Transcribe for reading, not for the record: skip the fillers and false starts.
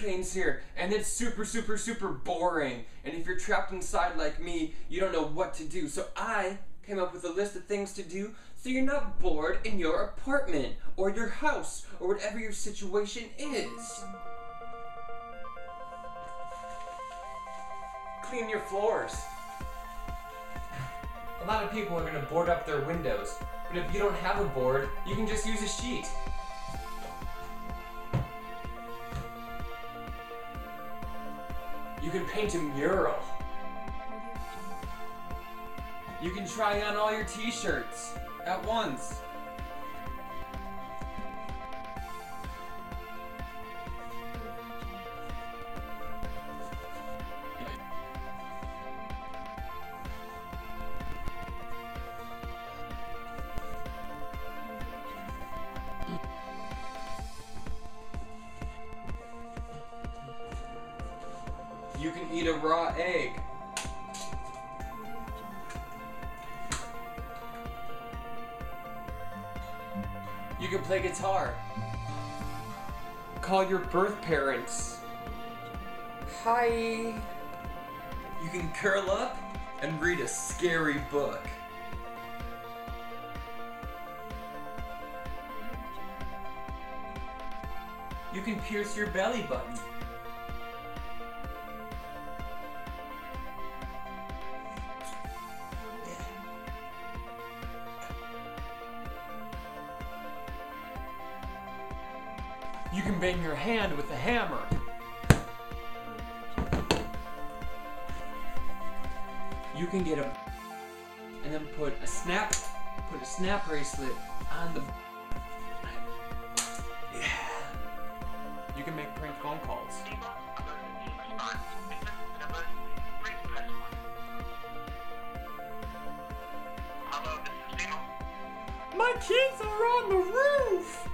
hurricanes here, and it's super boring. And if you're trapped inside like me, you don't know what to do. So I came up with a list of things to do so you're not bored in your apartment or your house or whatever your situation is. Clean your floors. A lot of people are going to board up their windows, but if you don't have a board, you can just use a sheet. You can paint a mural. You can try on all your t-shirts at once. You can eat a raw egg. You can play guitar. Call your birth parents. Hi. You can curl up and read a scary book. You can pierce your belly button. You can bang your hand with a hammer. You can get a and then put a snap bracelet on the yeah. You can make prank phone calls. Hello, this is Dino. My kids are on the roof.